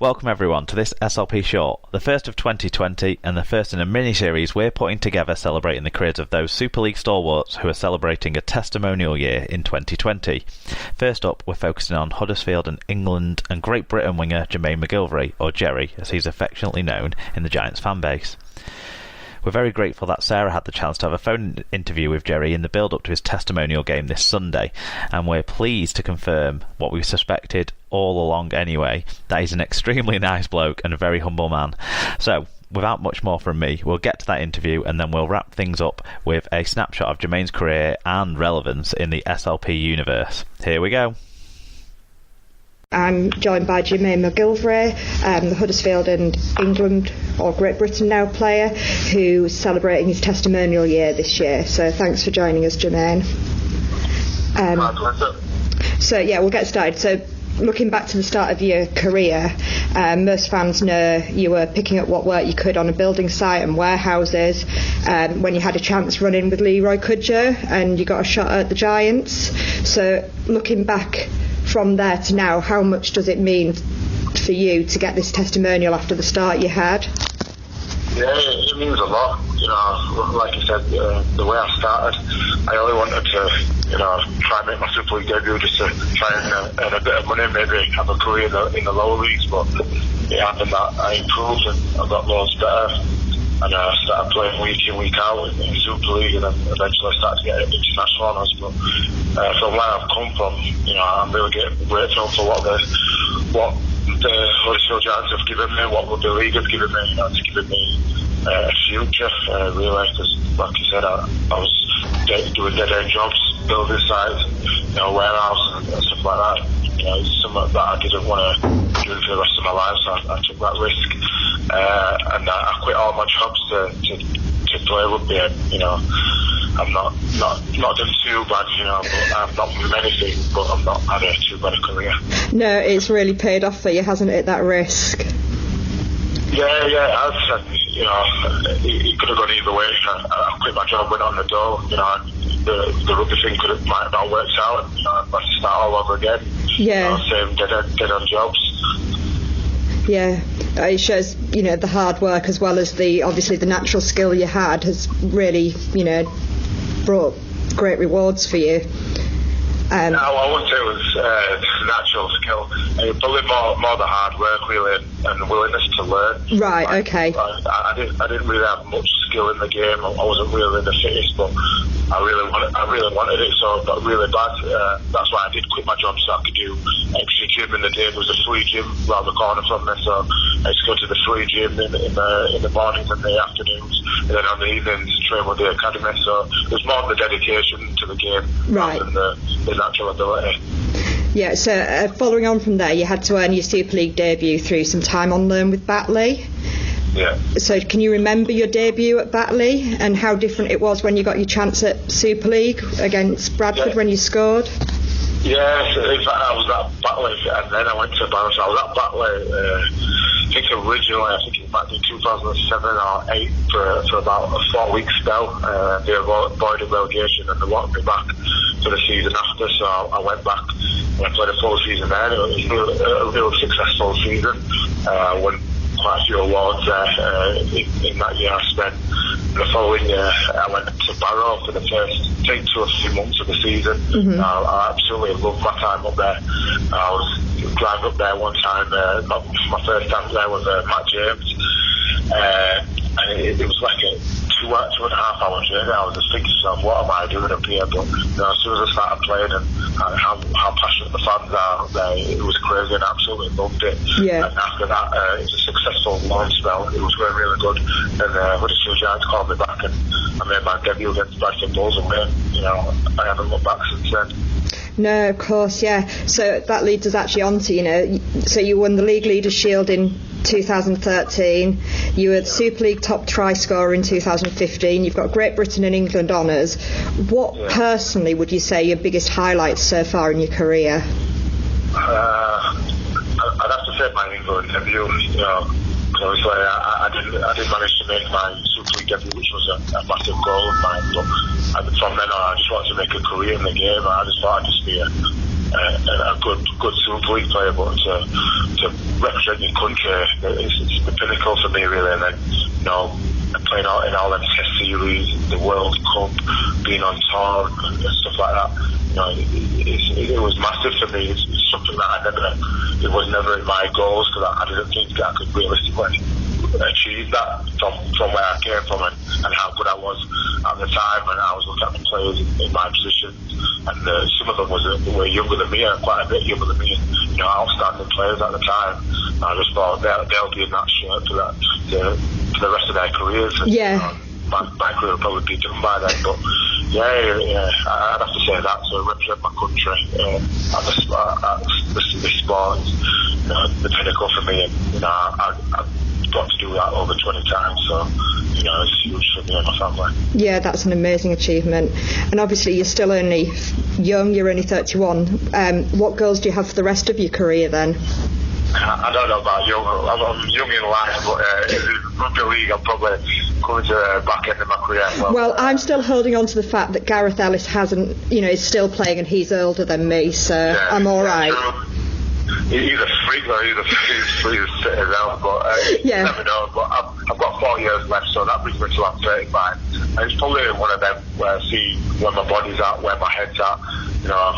Welcome everyone to this SLP short, the first of 2020 and the first in a mini-series we're putting together celebrating the careers of those Super League stalwarts who are celebrating a testimonial year in 2020. First up, we're focusing on Huddersfield and England and Great Britain winger Jermaine McGillavry, or Jerry as he's affectionately known in the Giants fanbase. We're very grateful that Sarah had the chance to have a phone interview with Jerry in the build-up to his testimonial game this Sunday, and we're pleased to confirm what we suspected all along anyway, that he's an extremely nice bloke and a very humble man. So, without much more from me, we'll get to that interview and then we'll wrap things up with a snapshot of Jermaine's career and relevance in the SLP universe. Here we go. I'm joined by Jermaine McGillavry, the Huddersfield and England, or Great Britain now, player who's celebrating his testimonial year this year. So thanks for joining us, Jermaine. So yeah, we'll get started. So looking back to the start of your career, most fans know you were picking up what work you could on a building site and warehouses when you had a chance running with Leroy Cudjoe and you got a shot at the Giants. So looking back from there to now, how much does it mean for you to get this testimonial after the start you had? Yeah, it means a lot. You know, like you said, the way I started, I only wanted to, try and make my Super League debut just to try and earn a bit of money, maybe have a career in the lower leagues. But it happened that I improved and I got loads better. And I started playing week in, week out in Super League, and then eventually I started to get international honours. But from where I've come from, I'm really grateful for what the Huddersfield Giants have given me, what the league has given me. It's given me a future, really, because like you said, I was doing dead-end jobs, building sites, warehouse and stuff like that. It's something that I didn't want to do for the rest of my life, so I took that risk. And I quit all my jobs to play rugby. I'm not done too bad, but I've not done anything, but I've not had a too bad a career. No, it's really paid off for you, hasn't it, that risk? Yeah, it has. It could have gone either way. I quit my job, went on the door. The rugby thing might have not worked out. I had to start all over again. Yeah. Same dead on jobs. Yeah, it shows, the hard work as well as obviously the natural skill you had has really, brought great rewards for you. No, I wouldn't say it was natural skill. Probably more the hard work, really, and willingness to learn. Right, okay. I didn't really have much skill in the game. I wasn't really the fittest, but I really wanted it, so I got really bad. That's why I did quit my job, so I could do extra gym in the day. There was a free gym around the corner from me, so I used to go to the free gym in the mornings and the afternoons, and then on the evenings train with the academy. So it was more of the dedication to the game, right, rather than the natural ability. Yeah, so following on from there, you had to earn your Super League debut through some time on loan with Batley. Yeah. So can you remember your debut at Batley and how different it was when you got your chance at Super League against Bradford when you scored? Yeah, so in fact I was at Batley and then I went to Barrow. So I was at Batley, I think originally, it might be 2007 or 8 for about a 4-week spell. They avoided relegation and they wanted me back for the season after, so I went back and I played a full season there. It was a real successful season. Won quite a few awards in that year I spent. The following year I went to Barrow for the first 2 or 3 months of the season. Mm-hmm. I absolutely loved my time up there. I was driving up there one time, my first time there was Matt James, and it was like a 2.5 hour journey. I was just thinking to myself, what am I doing up here? But as soon as I started playing and how passionate the fans are up there, it was crazy and I absolutely loved it. Yeah. And after that, it was a successful loan spell. It was going really good. And Huddersfield Giants called me back and I made my debut against Bradford Bulls and I haven't looked back since then. No, of course, yeah. So that leads us actually on to, so you won the League Leaders' Shield in 2013. You were the Super League top try scorer in 2015. You've got Great Britain and England honours. What personally would you say your biggest highlights so far in your career? I'd have to say my England debut. Obviously, I didn't manage to make my Super League debut, which was a massive goal of mine. But from then on, I just wanted to make a career in the game. I just thought I'd just be a good Super League player, but to represent your country, it's the pinnacle for me, really. And then, you know, playing out in all them Test series, the World Cup, being on tour and stuff like that, you know, it was massive for me. It's something that it was never in my goals, because I didn't think that I could realistically achieve that from where I came from and how good I was at the time. And I was looking at the players in my position, and some of them were younger than me, quite a bit younger than me, you know, outstanding players at the time. And I just thought they'll be in that shirt for the rest of their careers. And, yeah. You know, my career will probably be done by then, but I'd have to say that, to represent my country at this sport is, you know, the pinnacle for me. And, you know, I've got to do that over 20 times, so, you know, it's huge for me and my family. Yeah, that's an amazing achievement. And obviously you're still only young, you're only 31. What goals do you have for the rest of your career then? I don't know about young. I'm young in life, but in rugby league, I'm probably coming to the back end of my career. Well, I'm still holding on to the fact that Gareth Ellis is still playing, and he's older than me, so yeah, I'm all right. He's a freak, though. He's fit as hell, but you never know. But I've got 4 years left, so that brings me to I'm 35. And it's probably one of them where I see where my body's at, where my head's at. You know,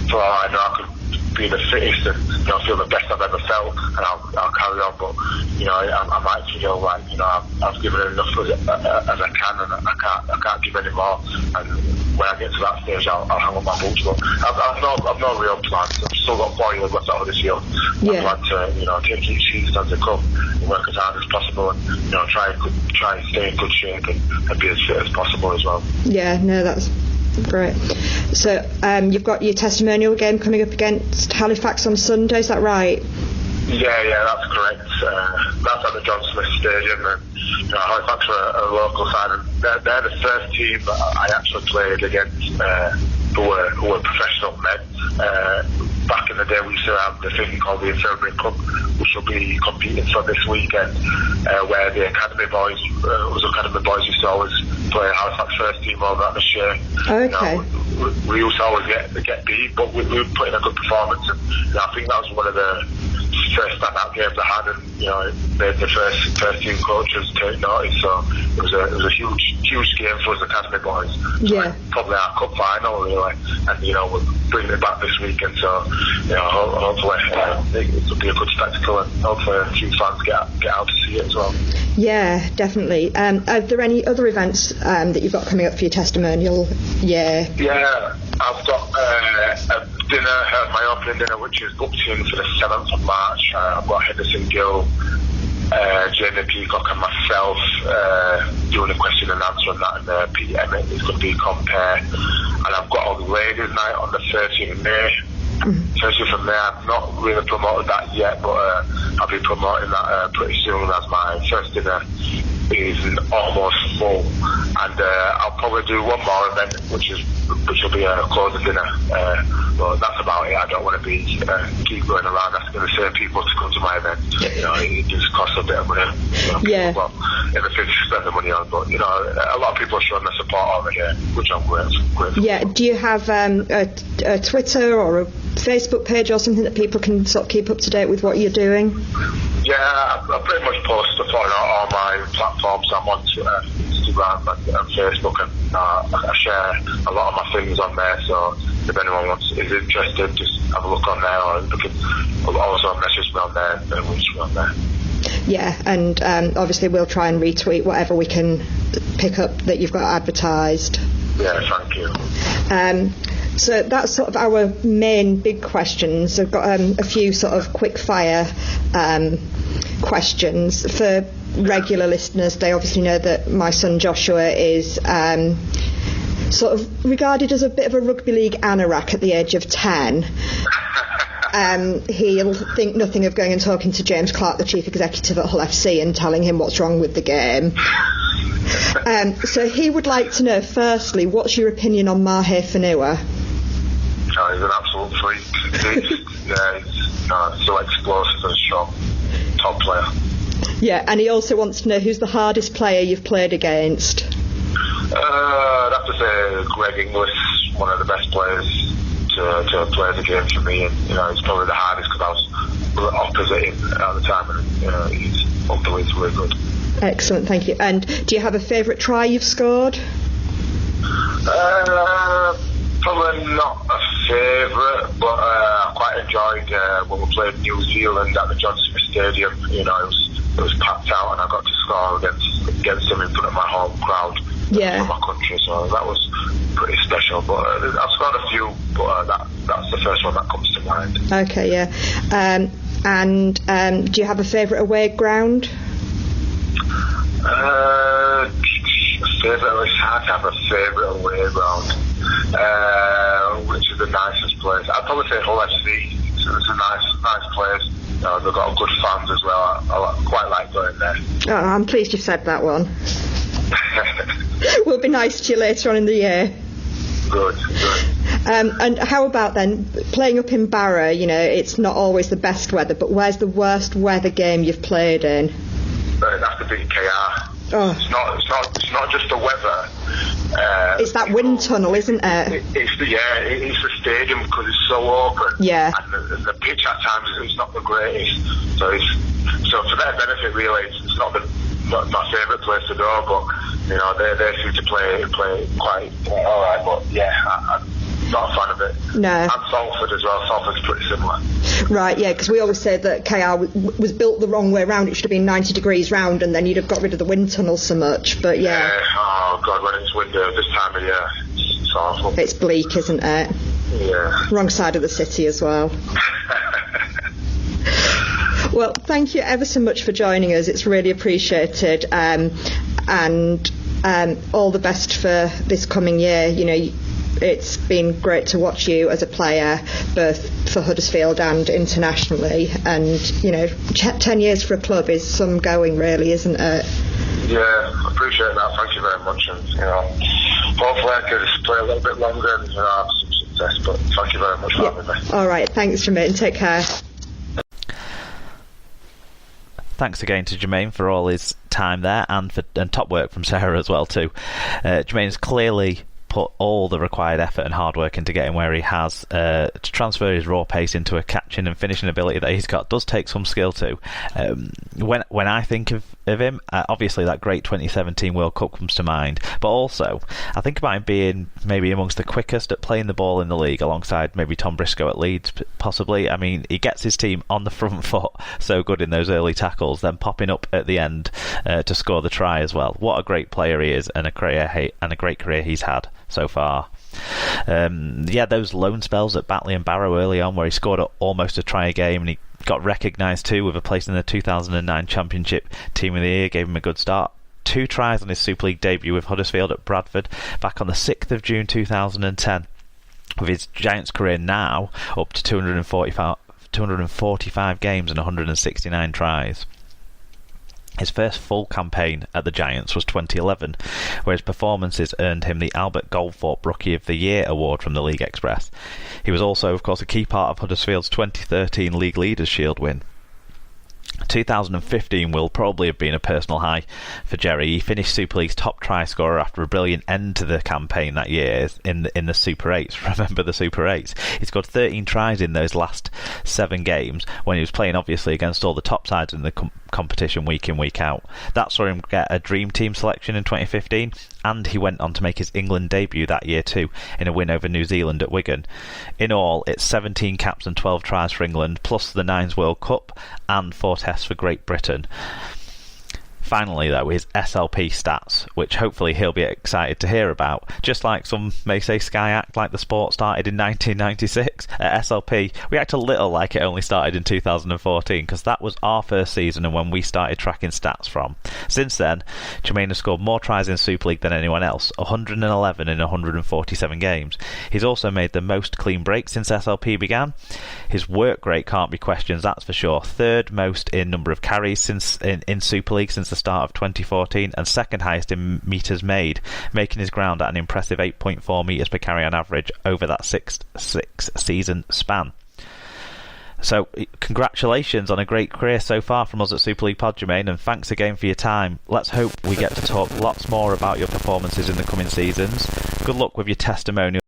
for all I know, I could be the fittest and, you know, feel the best I've ever felt, and I'll carry on. But, you know, I might feel like, you know, I've given enough as I can, and I can't give any more. And when I get to that stage, I'll hang up my boots. But I've no real plans. I've still got 4 years left out of this year. I plan to, you know, take each season as they come and work as hard as possible, and, you know, try and stay in good shape and be as fit as possible as well. Yeah, no, that's great. So you've got your testimonial game coming up against Halifax on Sunday, is that right? Yeah, that's correct. That's at the John Smith Stadium, and, you know, Halifax are a local side, and they're the first team that I actually played against who were professional men. Back in the day, we used to have the thing called the Infirmary Cup, which will be competing for this weekend, where the academy boys used to always play Halifax first team over at the Shea. Okay. You know, we used to always get beat, but we put in a good performance, and, you know, I think that was one of the first standout games I had, and, you know, it made the first team coaches take notice. So it was a huge game for us academy boys. So, yeah. Probably our cup final, really, and, you know, we're bringing it back this weekend. So, you know, hopefully it will be a good spectacle, and hopefully a few fans get out to see it as well. Yeah, definitely. Are there any other events that you've got coming up for your testimonial year? Yeah, I've got a dinner, my opening dinner, which is booked in for the 7th of March. I've got Henderson Gill, Jamie Peacock and myself doing a question and answer on that, and Pete Emmett is going to be compare. And I've got a ladies' night on the 30th of May. 30th of May, I've not really promoted that yet, but I'll be promoting that pretty soon, as my first dinner is almost full. And I'll probably do one more event, which will be a closing dinner. But that's about it. I don't want to be keep going around asking the same people to come to my event. You know, it just costs a bit of money. You know, yeah. Well, everything to spend the money on. But, you know, a lot of people are showing their support over here, which I'm grateful. Yeah. Do you have a Twitter or a Facebook page or something that people can sort of keep up to date with what you're doing? Yeah, I pretty much post stuff on all my platforms. I'm on Twitter, Instagram and Facebook, and I share a lot of my things on there. So if anyone is interested, just have a look on there, or you can also message me on there and reach me on there. Yeah, and obviously we'll try and retweet whatever we can pick up that you've got advertised. Yeah, thank you. So that's sort of our main big questions. I've got a few sort of quick fire questions. For regular listeners, they obviously know that my son Joshua is sort of regarded as a bit of a rugby league anorak at the age of 10. He'll think nothing of going and talking to James Clark, the chief executive at Hull FC, and telling him what's wrong with the game. So he would like to know, firstly, what's your opinion on Mahe Fanua? He's an absolute freak. He's so explosive and strong. Top player. Yeah, and he also wants to know who's the hardest player you've played against. I'd have to say Greg Inglis, one of the best players to play the game for me, and it's probably the hardest because I was opposite him at the time, and he's unbelievably good. Excellent, thank you. And do you have a favourite try you've scored? Probably not a favourite, but I quite enjoyed when we played New Zealand at the John Smith Stadium. It was packed out, and I got to score against them in front of my home crowd for my country. So that was pretty special. But I've scored a few, but that's the first one that comes to mind. Okay, yeah. And do you have a favourite away ground? It's hard to have a favourite away ground. Which is the nicest place? I'd probably say Hull FC. It's a nice place. They've got good fans as well. I quite like going there. Oh, I'm pleased you said that one. We'll be nice to you later on in the year. Good. And how about then playing up in Barrow? It's not always the best weather, but where's the worst weather game you've played in? It'd have to be KR. Oh. It's not just the weather. It's that wind tunnel, isn't it? It's the stadium because it's so open. Yeah. And the pitch at times is not the greatest. So for their benefit, really, it's not my favourite place to go. But they seem to play quite all right. But yeah, I'm not a fan of it. No. And Salford as well. Salford's pretty similar. Right, yeah, because we always say that KR was built the wrong way round. It should have been 90 degrees round, and then you'd have got rid of the wind tunnel so much. But yeah. Oh God, when it's windy this time of year, it's awful. It's bleak, isn't it? Yeah. Wrong side of the city as well. Well, thank you ever so much for joining us. It's really appreciated, and all the best for this coming year. It's been great to watch you as a player, both for Huddersfield and internationally. And 10 years for a club is some going, really, isn't it? Yeah, I appreciate that. Thank you very much. And hopefully I can just play a little bit longer and have some success. But thank you very much for having me. All right, thanks, Jermaine. Take care. Thanks again to Jermaine for all his time there, and top work from Sarah as well too. Jermaine's clearly put all the required effort and hard work into getting where he has. To transfer his raw pace into a catching and finishing ability that he's got does take some skill too. When I think of him, obviously that great 2017 World Cup comes to mind, but also I think about him being maybe amongst the quickest at playing the ball in the league, alongside maybe Tom Briscoe at Leeds possibly. I mean, he gets his team on the front foot so good in those early tackles, then popping up at the end to score the try as well. What a great player he is, and a great career he's had so far. Those loan spells at Batley and Barrow early on, where he scored almost a try a game, and he got recognised too with a place in the 2009 Championship Team of the Year, gave him a good start. 2 tries on his Super League debut with Huddersfield at Bradford back on the 6th of June 2010. With his Giants career now up to 245 games and 169 tries. His first full campaign at the Giants was 2011, where his performances earned him the Albert Goldthorpe Rookie of the Year award from the League Express. He was also, of course, a key part of Huddersfield's 2013 League Leaders Shield win. 2015 will probably have been a personal high for Jerry. He finished Super League's top try scorer after a brilliant end to the campaign that year in the Super 8s. Remember the Super 8s? He scored 13 tries in those last 7 games when he was playing obviously against all the top sides in the competition week in, week out. That saw him get a Dream Team selection in 2015, and he went on to make his England debut that year too, in a win over New Zealand at Wigan. In all, it's 17 caps and 12 tries for England, plus the 9s World Cup and 4 tests for Great Britain. Finally, though, his SLP stats, which hopefully he'll be excited to hear about. Just like some may say Sky act like the sport started in 1996, at SLP we act a little like it only started in 2014, because that was our first season and when we started tracking stats from. Since then, Jermaine has scored more tries in Super League than anyone else, 111 in 147 games. He's also made the most clean breaks since SLP began. His work rate can't be questioned, that's for sure. 3rd most in number of carries in Super League since the start of 2014, and 2nd highest in metres made, making his ground at an impressive 8.4 metres per carry on average over that 6 season span. So congratulations on a great career so far from us at Super League Pod, Jermaine, and thanks again for your time. Let's hope we get to talk lots more about your performances in the coming seasons. Good luck with your testimonial